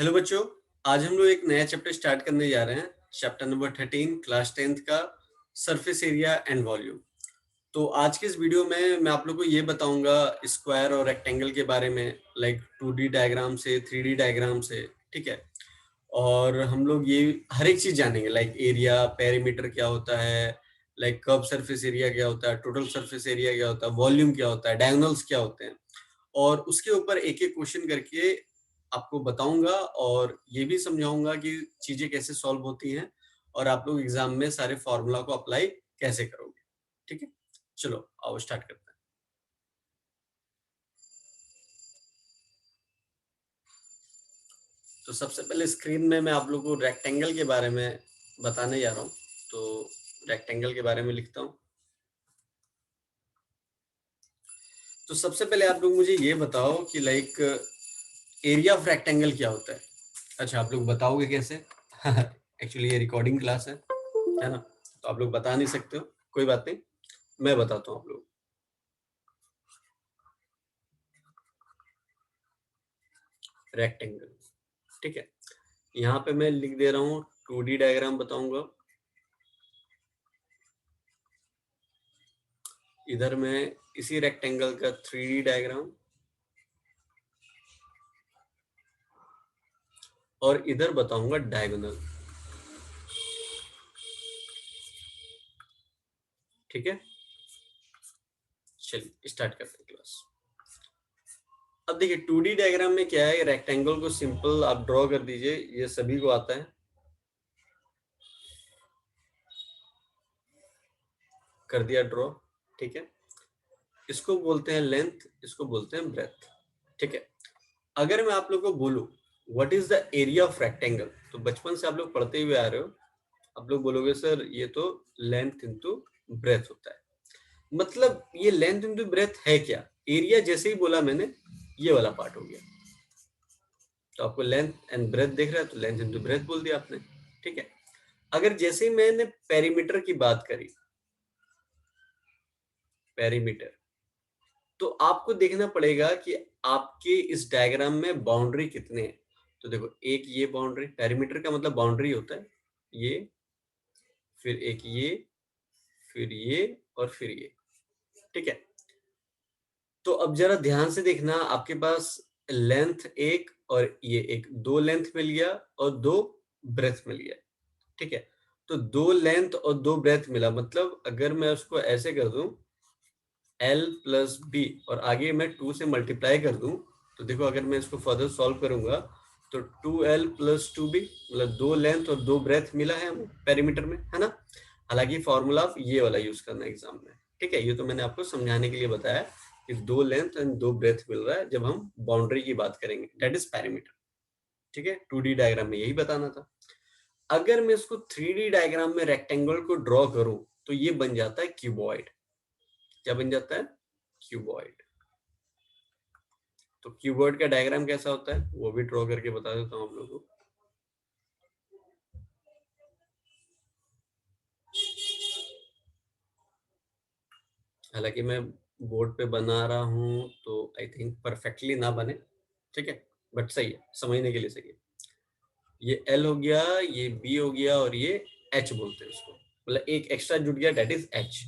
Hello बच्चों, आज हम लोग एक नया चैप्टर स्टार्ट करने जा रहे हैं। चैप्टर नंबर 13 क्लास 10th का सरफेस एरिया एंड वॉल्यूम। तो आज के इस वीडियो में मैं आप लोग को ये बताऊंगा स्क्वायर और रेक्टेंगल के बारे में, लाइक 2D डायग्राम से 3D डायग्राम से। ठीक है। और हम लोग ये हर एक चीज जानेंगे, लाइक एरिया, पेरीमीटर क्या होता है, लाइक कर्व सरफेस एरिया क्या होता है, टोटल सरफेस एरिया क्या होता है, वॉल्यूम क्या होता है, डायगोनल्स क्या होते हैं। और उसके ऊपर एक एक क्वेश्चन करके आपको बताऊंगा और ये भी समझाऊंगा कि चीजें कैसे सॉल्व होती हैं और आप लोग एग्जाम में सारे फॉर्मूला को अप्लाई कैसे करोगे। ठीक है, चलो आओ स्टार्ट करते हैं। तो सबसे पहले स्क्रीन में मैं आप लोग को रेक्टेंगल के बारे में बताने जा रहा हूँ। तो रेक्टेंगल के बारे में लिखता हूँ। तो सबसे पहले आप लोग मुझे ये बताओ कि लाइक एरिया ऑफ रेक्टेंगल क्या होता है। अच्छा, आप लोग बताओगे कैसे? एक्चुअली ये रिकॉर्डिंग क्लास है ना, तो आप लोग बता नहीं सकते हो, कोई बात नहीं, मैं बताता हूँ आप लोग। रेक्टेंगल, ठीक है। यहाँ पे मैं लिख दे रहा हूँ 2D डायग्राम बताऊंगा। इधर मैं इसी रेक्टेंगल का 3D डायग्राम, और इधर बताऊंगा डायगोनल। ठीक है, चलिए स्टार्ट करते हैं क्लास। अब देखिए 2D डायग्राम में क्या है, रेक्टेंगल को सिंपल आप ड्रॉ कर दीजिए, ये सभी को आता है, कर दिया ड्रॉ। ठीक है, इसको बोलते हैं लेंथ, इसको बोलते हैं ब्रेथ। ठीक है। अगर मैं आप लोग को बोलूं what is the area of rectangle, तो बचपन से आप लोग पढ़ते हुए आ रहे हो, आप लोग बोलोगे सर ये तो लेंथ इंटू ब्रेथ होता है। मतलब ये लेंथ इंटू ब्रेथ है क्या? एरिया जैसे ही बोला मैंने, ये वाला पार्ट हो गया। तो आपको लेंथ एंड ब्रेथ दिख रहा है, तो लेंथ इंटू ब्रेथ बोल दिया आपने। ठीक है। अगर जैसे ही मैंने पेरीमीटर की बात करी, पेरीमीटर, तो आपको देखना पड़ेगा कि आपके इस डायग्राम में बाउंड्री कितने हैं। तो देखो, एक ये बाउंड्री, पेरीमीटर का मतलब बाउंड्री होता है ये, फिर एक ये, फिर ये, और फिर ये। ठीक है। तो अब जरा ध्यान से देखना, आपके पास लेंथ एक और ये एक, दो लेंथ मिल गया और दो ब्रेथ मिल गया। ठीक है। तो दो लेंथ और दो ब्रेथ मिला, मतलब अगर मैं उसको ऐसे कर दूं L प्लस बी, और आगे मैं 2 से मल्टीप्लाई कर दूं, तो देखो अगर मैं इसको फर्दर सॉल्व करूंगा तो 2L प्लस 2B, मतलब दो लेंथ और दो ब्रेथ मिला है हमें पेरीमीटर में, है ना। हालांकि फॉर्मूला आप ये वाला यूज करना एग्जाम में। ठीक है, ये तो मैंने आपको समझाने के लिए बताया कि दो लेंथ एंड दो ब्रेथ मिल रहा है जब हम बाउंड्री की बात करेंगे, दैट इज पेरीमीटर। ठीक है, 2D डायग्राम में यही बताना था। अगर मैं इसको 3D डायग्राम में रेक्टेंगल को ड्रॉ करूं, तो ये बन जाता है क्यूबॉइड। क्या बन जाता है? क्यूबॉइड। तो क्यूबॉइड का डायग्राम कैसा होता है वो भी ड्रॉ करके बता देता हूँ आप लोगों को। हालांकि मैं बोर्ड पे बना रहा हूँ तो आई थिंक परफेक्टली ना बने, ठीक है, बट सही है, समझने के लिए सही है। ये एल हो गया, ये बी हो गया, और ये एच बोलते हैं इसको, मतलब एक एक्स्ट्रा जुड़ गया, डेट इज एच।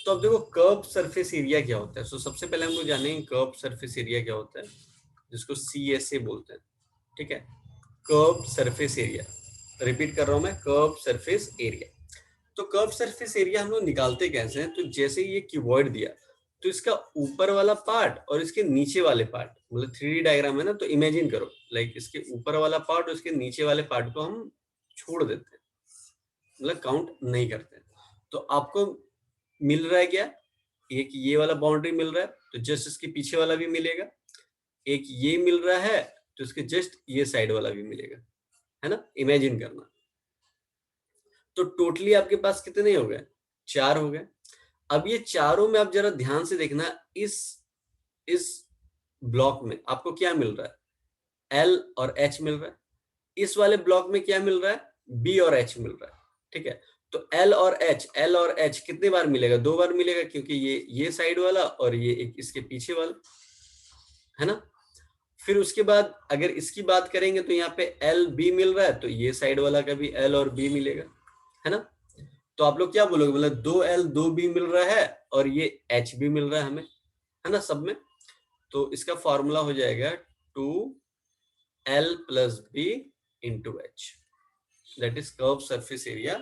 तो अब देखो कर्व सरफेस एरिया क्या होता है। सो सबसे पहले हम लोग जानेंगे कर्व सरफेस एरिया क्या होता है, जिसको सी एस ए बोलते हैं। ठीक है, कर्व सरफेस एरिया, रिपीट कर रहा हूं मैं, कर्व सरफेस एरिया। तो कर्व सरफेस एरिया हम लोग निकालते कैसे हैं? तो जैसे ही ये क्यूबॉइड दिया, तो इसका ऊपर वाला पार्ट और इसके नीचे वाले पार्ट, मतलब 3D डायग्राम है ना, तो इमेजिन करो लाइक इसके ऊपर वाला पार्ट और इसके नीचे वाले पार्ट को हम छोड़ देते हैं, मतलब काउंट नहीं करते हैं। तो आपको मिल रहा है क्या? एक ये वाला बाउंड्री मिल रहा है, तो जस्ट इसके पीछे वाला भी मिलेगा। एक ये मिल रहा है, तो इसके जस्ट ये साइड वाला भी मिलेगा, है ना। इमेजिन करना। तो टोटली आपके पास कितने हो गए? चार हो गए। अब ये चारों में आप जरा ध्यान से देखना, इस ब्लॉक में आपको क्या मिल रहा है? एल और एच मिल रहा है। इस वाले ब्लॉक में क्या मिल रहा है? बी और एच मिल रहा है। ठीक है। तो एल और एच कितने बार मिलेगा? दो बार मिलेगा, क्योंकि ये साइड वाला और ये एक इसके पीछे वाला, है ना। फिर उसके बाद अगर इसकी बात करेंगे तो यहाँ पे एल बी मिल रहा है, तो ये साइड वाला का भी एल और बी मिलेगा, है ना। तो आप लोग क्या बोलोगे, मतलब 2L 2B मिल रहा है और ये H भी मिल रहा है हमें, है ना, सब में। तो इसका फॉर्मूला हो जाएगा 2L + B × H, that is curve surface area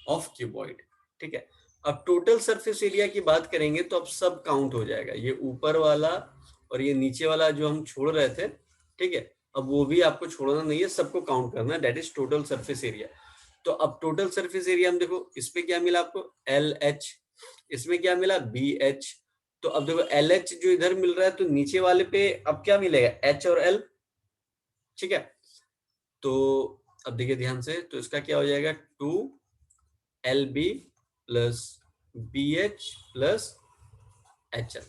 of cuboid. ठीक है, अब टोटल सरफेस एरिया की बात करेंगे तो अब सब काउंट हो जाएगा, ये ऊपर वाला और ये नीचे वाला जो हम छोड़ रहे थे, ठीक है, अब वो भी आपको छोड़ना नहीं है, सबको काउंट करना है, that is total surface area. तो अब टोटल सरफेस एरिया हम देखो, इस पे क्या मिला आपको LH, इसमें क्या मिला BH। तो अब देखो LH जो इधर मिल रहा है, तो नीचे वाले पे अब क्या मिलेगा H और L, ठीक है। तो अब देखिए ध्यान से, तो इसका क्या हो जाएगा 2LB + BH + HL,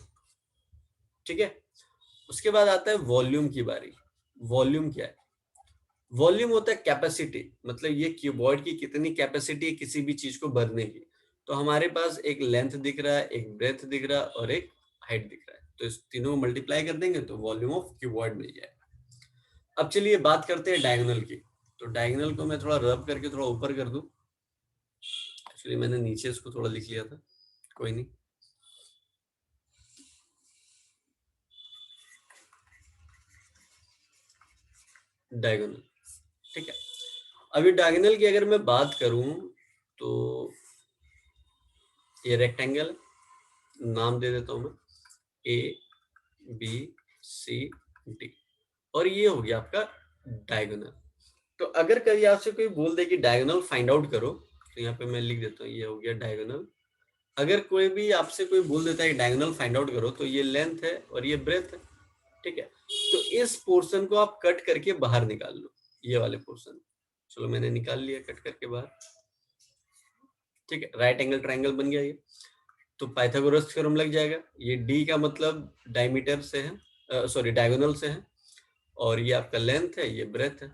ठीक है। उसके बाद आता है वॉल्यूम की बारी। वॉल्यूम क्या है, वॉल्यूम होता है कैपेसिटी, मतलब ये क्यूबॉइड की कितनी कैपेसिटी है किसी भी चीज को भरने की। तो हमारे पास एक लेंथ दिख रहा है, एक ब्रेथ दिख रहा है और एक हाइट दिख रहा है, तो इस तीनों को मल्टीप्लाई कर देंगे तो वॉल्यूम ऑफ क्यूबॉइड मिल जाएगा। अब चलिए बात करते हैं डायगोनल की। तो डायगोनल को मैं थोड़ा रब करके थोड़ा ऊपर कर दूं, एक्चुअली मैंने नीचे इसको थोड़ा लिख लिया था, कोई नहीं। डायगोनल, ठीक है। अभी डायगोनल की अगर मैं बात करूं तो ये रेक्टेंगल, नाम दे देता हूं मैं ABCD, और ये हो गया आपका डायगोनल। तो अगर कभी आपसे कोई बोल दे कि डायगोनल फाइंड आउट करो, तो यहाँ पे मैं लिख देता हूँ, ये हो गया डायगोनल। अगर कोई भी आपसे कोई बोल देता है डायगोनल फाइंड आउट करो, तो ये लेंथ है और ये ब्रेथ है, ठीक है। तो इस पोर्शन को आप कट करके बाहर निकाल लो, ये वाले पोर्शन। चलो मैंने निकाल लिया कट करके बाहर, ठीक है। राइट एंगल ट्रायंगल बन गया ये। तो पाइथागोरस थ्योरम लग जाएगा, ये D का मतलब डायमीटर से है, सॉरी डायगोनल से है, और ये आपका लेंथ है, ये ब्रेथ है।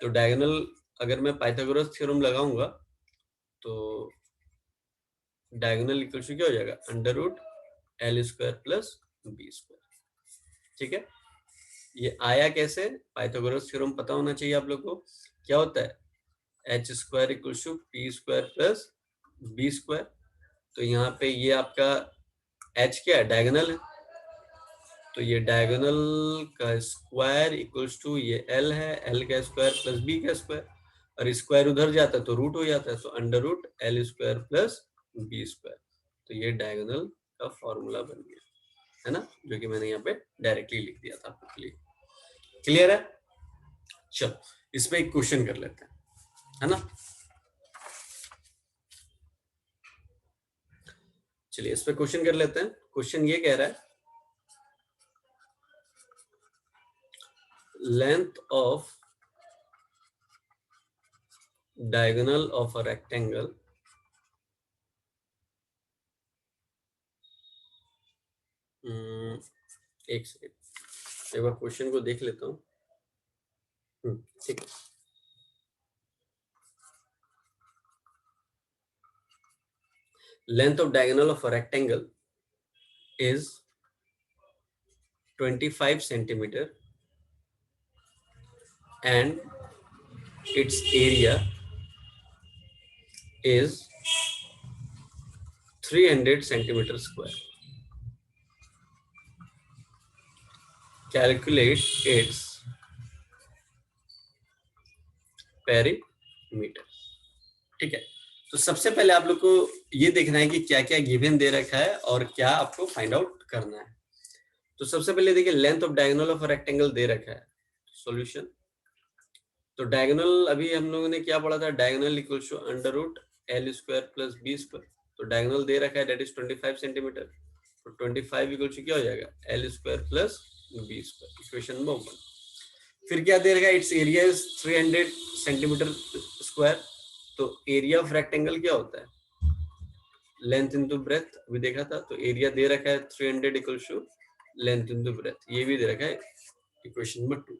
तो डायगोनल अगर मैं पाइथागोरस थ्योरम लगाऊंगा तो डायगोनल इक्वल टू क्या हो जाएगा, √L² + B², ठीक है। ये आया कैसे, पाइथागोरस थ्योरम पता होना चाहिए आप लोग को। क्या होता है H² = P² + B²। तो यहाँ पे ये आपका H क्या है, डायगोनल है, तो ये डायगोनल का स्क्वायर इक्वल्स टू ये L है, L का स्क्वायर + B का स्क्वायर, और स्क्वायर उधर जाता है तो रूट हो जाता है, तो √L² + B²। तो ये डायगोनल का फॉर्मूला बन गया, है ना, जो कि मैंने यहाँ पे डायरेक्टली लिख दिया था आपके लिए। क्लियर है, चलो इस पे एक क्वेश्चन कर लेते हैं, है ना। चलिए इस पे क्वेश्चन कर लेते हैं। क्वेश्चन ये कह रहा है length of diagonal of a rectangle एक सेकेंड, एक बार क्वेश्चन को देख लेता हूँ। ठीक है, length of diagonal of a rectangle is 25 centimeter and its area is 300 centimeter square. Calculate its perimeter. ठीक है, तो सबसे पहले आप लोग को ये देखना है कि क्या क्या गिवन दे रखा है और क्या आपको फाइंड आउट करना है। तो सबसे पहले देखिए length of diagonal of rectangle दे रखा है, सॉल्यूशन। तो डायगोनल अभी हम लोगों ने क्या पढ़ा था, diagonal equals to √L² + B²। तो डायगोनल दे रखा है दैट इज 25 सेंटीमीटर, तो 25 इक्वल टू क्या हो जाएगा L² + B², इक्वेशन नंबर 1। फिर क्या दे रखा है, it's area is 300 centimetre square. तो एरिया ऑफ रेक्टेंगल क्या होता है, लेंथ इनटू ब्रेथ, अभी देखा था। तो एरिया दे रखा है 300 equal to length into breadth, ये भी दे रखा है इक्वेशन नंबर 2।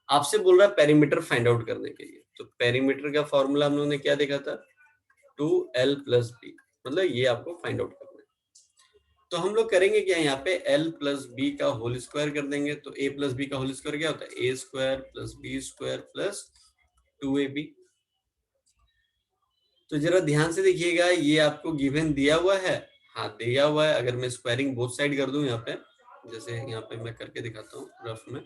आपसे बोल रहा है पेरीमीटर फाइंड आउट करने के लिए। तो पेरीमीटर का फॉर्मूला हम लोगों ने क्या देखा था, 2L + B, मतलब ये आपको फाइंड आउट करना है। तो हम लोग करेंगे क्या, यहाँ पे l प्लस बी का होल स्क्वायर कर देंगे। तो a प्लस बी का होल स्क्वायर क्या होता है, a square plus B square plus 2ab। तो जरा ध्यान से देखिएगा, ये आपको गिवन दिया हुआ है, हाँ दिया हुआ है। अगर मैं स्क्वायरिंग बोथ साइड कर दूं यहाँ पे, जैसे यहाँ पे मैं करके दिखाता हूँ रफ में,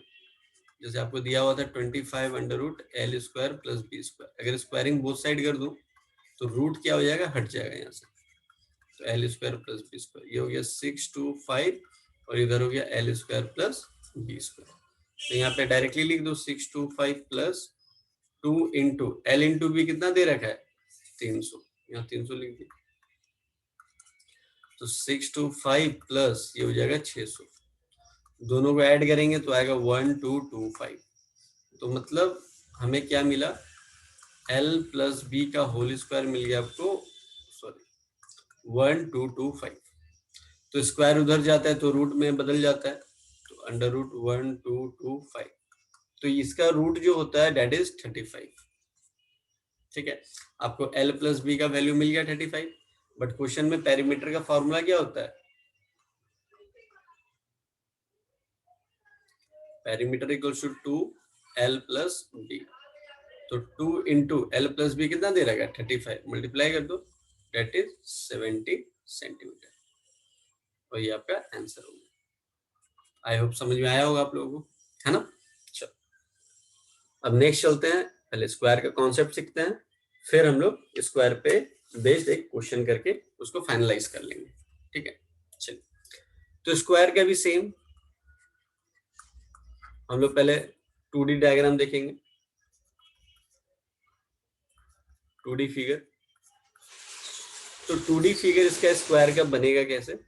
जैसे आपको दिया हुआ था 25 under root L square plus B square. अगर स्क्वायरिंग बोथ साइड कर दूं तो रूट क्या हो जाएगा, हट जाएगा यहाँ से। तो L square plus B square, ये हो गया 625, और इधर हो गया L square plus B square. तो यहाँ पे डायरेक्टली लिख दो 625 plus 2 into L into B कितना दे रखा है 300, यहाँ 300 लिख दिया। तो 625 प्लस ये हो जाएगा 600, दोनों को ऐड करेंगे तो आएगा 1225। तो मतलब हमें क्या मिला, l प्लस बी का होल स्क्वायर मिल गया आपको, सॉरी 1225। तो स्क्वायर उधर जाता है तो रूट में बदल जाता है, तो अंडर रूट 1225। तो इसका रूट जो होता है डेट इज 35। ठीक है, आपको l प्लस बी का वैल्यू मिल गया 35, बट क्वेश्चन में पेरीमीटर का फॉर्मूला क्या होता है, perimeter equals to 2l plus B. तो 2 इंटू एल प्लस बी कितना दे रहेगा 35, मल्टीप्लाई कर दो, डेट इज 70 सेंटीमीटर, और ये आपका आंसर होगा। आई होप समझ में आया होगा आप लोगों को, है ना। चलो अब नेक्स्ट चलते हैं, पहले स्क्वायर का कॉन्सेप्ट सीखते हैं, फिर हम लोग स्क्वायर पे बेस्ड एक क्वेश्चन करके उसको फाइनलाइज कर लेंगे। ठीक है, चलिए तो स्क्वायर का भी सेम, हम लोग पहले 2D डायग्राम देखेंगे, 2D फिगर। तो 2D फिगर इसका स्क्वायर का बनेगा कैसे,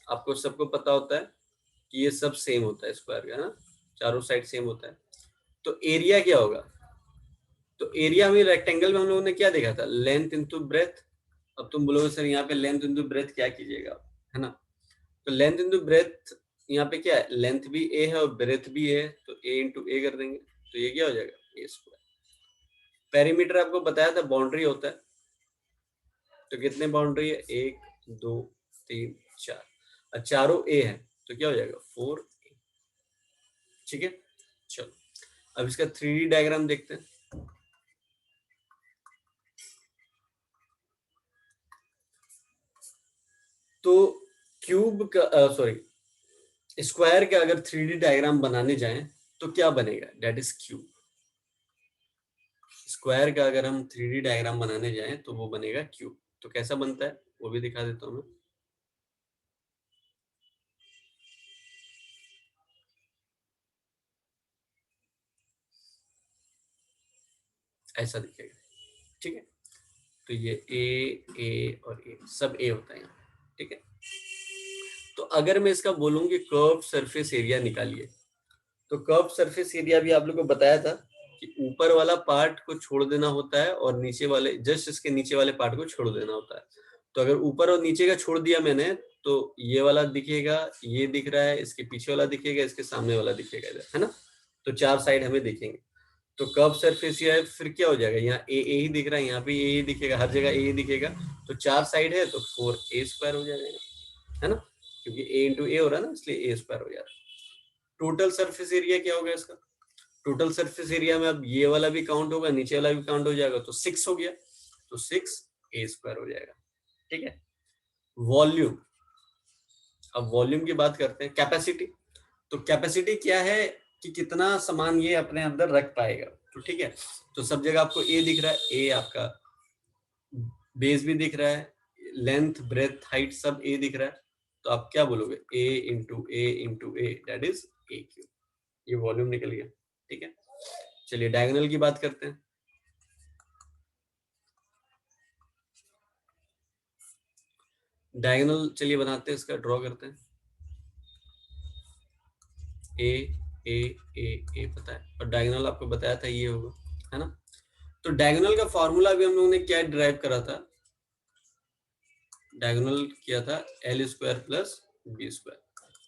आपको सबको पता होता है कि ये सब सेम होता है स्क्वायर का, ना चारों साइड सेम होता है। तो एरिया क्या होगा, तो एरिया में रेक्टेंगल में हम लोगों ने क्या देखा था, लेंथ इनटू ब्रेथ। अब तुम बोलोगे सर यहाँ पे लेंथ इनटू ब्रेथ क्या कीजिएगा, है ना। तो लेंथ इनटू ब्रेथ, यहाँ पे क्या है, लेंथ भी ए है और ब्रेथ भी है, तो ए इंटू ए कर देंगे, तो ये क्या हो जाएगा ए स्क्वायर। पेरीमीटर आपको बताया था बाउंड्री होता है, तो कितने बाउंड्री है, 1 2 3 4, और चारों ए है तो क्या हो जाएगा 4a। ठीक है, चलो अब इसका 3D डायग्राम देखते हैं। तो क्यूब का सॉरी स्क्वायर का अगर 3D डायग्राम बनाने जाएं तो क्या बनेगा, डेट इज क्यूब। स्क्वायर का अगर हम 3D डायग्राम बनाने जाएं तो वो बनेगा क्यूब। तो कैसा बनता है वो भी दिखा देता हूं मैं। ऐसा दिखेगा, ठीक है। तो ये ए और ए सब ए होता है यहाँ, ठीक है। तो अगर मैं इसका बोलूं कि कर्व सरफेस एरिया निकालिए, तो कर्व सरफेस एरिया भी आप लोग को बताया था कि ऊपर वाला पार्ट को छोड़ देना होता है और नीचे वाले, जस्ट इसके नीचे वाले पार्ट को छोड़ देना होता है। तो अगर ऊपर और नीचे का छोड़ दिया मैंने, तो ये वाला दिखेगा, ये दिख रहा है, इसके पीछे वाला दिखेगा, इसके सामने वाला दिखेगा इधर, है ना। तो चार साइड हमें दिखेंगे। तो कर्व सरफेस एरिया फिर क्या हो जाएगा, यहाँ ए ही दिख रहा है, यहाँ भी ए ही दिखेगा, हर जगह ए ही दिखेगा। तो चार साइड है तो 4a स्क्वायर हो जाएगा, है ना, क्योंकि a इंटू ए हो रहा है ना, इसलिए a स्क्वायर हो जा रहा है। टोटल सरफेस एरिया क्या होगा इसका, टोटल सरफेस एरिया में अब ये वाला भी काउंट होगा, नीचे वाला भी काउंट हो जाएगा, तो 6 हो गया, तो 6a स्क्वायर हो जाएगा। ठीक है, वॉल्यूम, अब वॉल्यूम की बात करते हैं। कैपेसिटी, तो कैपेसिटी क्या है कि कितना सामान ये अपने अंदर रख पाएगा। तो ठीक है, तो सब जगह आपको ए दिख रहा है, ए आपका बेस भी दिख रहा है, लेंथ ब्रेथ हाइट सब ए दिख रहा है। तो आप क्या बोलोगे, a into a that is a cube. ये वॉल्यूम निकल गया। ठीक है, चलिए डायगोनल की बात करते हैं। डायगोनल चलिए बनाते हैं, इसका ड्रॉ करते हैं। ए ए ए ए पता है, और डायगोनल आपको बताया था ये होगा, है ना। तो डायगोनल का फॉर्मूला भी हम लोगों ने क्या ड्राइव करा था, डायगोनल किया था L square plus B square.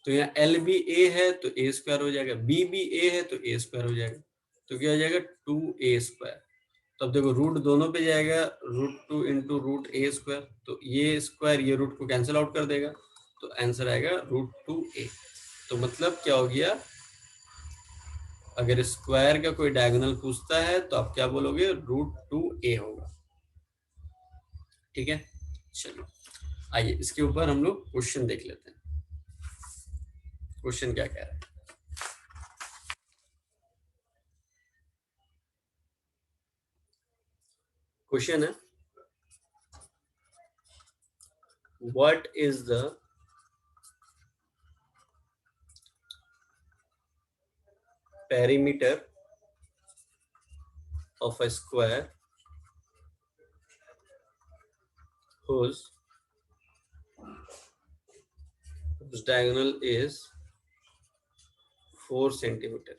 तो यहाँ एल भी ए है तो ए स्क्वायर हो जाएगा, बी भी ए है तो ए स्क्वायर हो जाएगा, तो क्या हो जाएगा 2a स्क्वायर। तो अब देखो रूट दोनों पे जाएगा, √2 इंटू √a², तो ये स्क्वायर ये रूट को कैंसिल आउट कर देगा, तो आंसर आएगा √2a। तो मतलब क्या हो गया, अगर स्क्वायर का कोई डायगोनल पूछता है तो आप क्या बोलोगे, √2a होगा। ठीक है, चलो आइए इसके ऊपर हम लोग क्वेश्चन देख लेते हैं। क्वेश्चन क्या कह रहा है, क्वेश्चन है what is the perimeter of a square whose diagonal is 4 centimetre.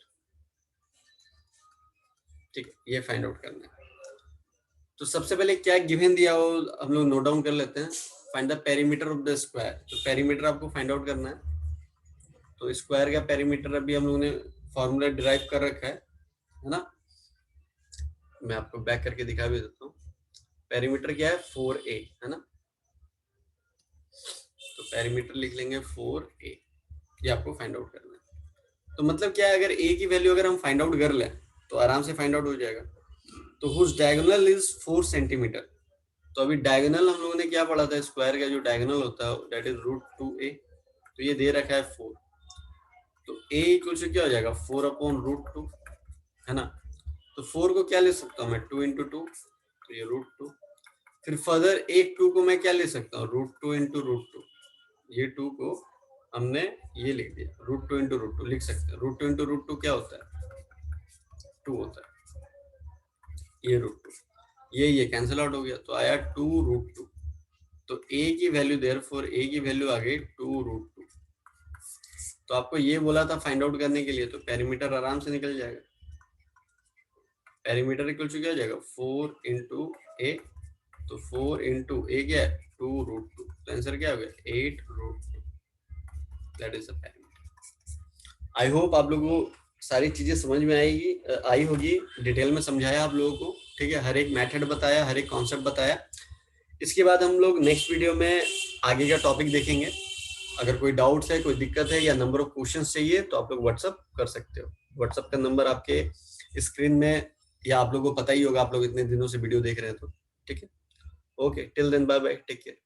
ठीक है, ये फाइंड आउट करना है। तो सबसे पहले क्या गिवन दिया हो हम लोग नोट डाउन कर लेते हैं। Find the perimeter of the square, तो पेरीमीटर आपको फाइंड आउट करना है। तो स्क्वायर का पेरीमीटर अभी हम लोगों ने फॉर्मूला डिराइव कर रखा है ना। मैं आपको बैक करके दिखा भी देता हूँ। पेरीमीटर क्या है, 4a है ना। तो पेरीमीटर लिख लेंगे 4a, ये आपको फाइंड आउट करना है। तो मतलब क्या है, अगर a की वैल्यू अगर हम फाइंड आउट कर लें तो आराम से फाइंड आउट हो जाएगा। तो हुज डायगोनल इज 4 सेंटीमीटर। तो अभी डायगोनल हम लोगों ने क्या पढ़ा था, स्क्वायर का जो डायगोनल होता है दैट इज √2a। तो ये दे रखा है 4, तो a इक्वल टू क्या हो जाएगा, 4/√2 है ना। तो 4 को क्या ले सकता हूँ मैं, 2 × 2, तो ये √2। फिर फर्दर एक 2 को मैं क्या ले सकता हूँ, √2 × √2। ये 2 को हमने ये लिख दिया, √2 × √2 लिख सकते हैं। √2 × √2 क्या होता है, 2 होता है। ये √2, ये कैंसिल आउट हो गया, तो आया 2√2। तो a की वैल्यू देयरफॉर a की वैल्यू आ गई 2√2। तो आपको ये बोला था फाइंड आउट करने के लिए, तो पेरीमीटर आराम से निकल जाएगा। पेरीमीटर इक्वल टू क्या हो जाएगा, 4 × a। तो 4 × a क्या है, 2√2। तो आंसर क्या हो गया, 8√2। That is the perimeter. I hope आप लोगों को सारी चीजें समझ में आई होगी। डिटेल में समझाया आप लोगों को, ठीक है, हर एक मेथड बताया, हर एक कॉन्सेप्ट बताया। इसके बाद हम लोग नेक्स्ट वीडियो में आगे का टॉपिक देखेंगे। अगर कोई डाउट्स है, कोई दिक्कत है या नंबर ऑफ क्वेश्चंस चाहिए तो आप लोग व्हाट्सअप कर सकते हो। व्हाट्सअप का नंबर आपके स्क्रीन में, या आप लोगों को पता ही होगा, आप लोग इतने दिनों से वीडियो देख रहे हैं तो। ठीक है, okay, till then bye bye, take care.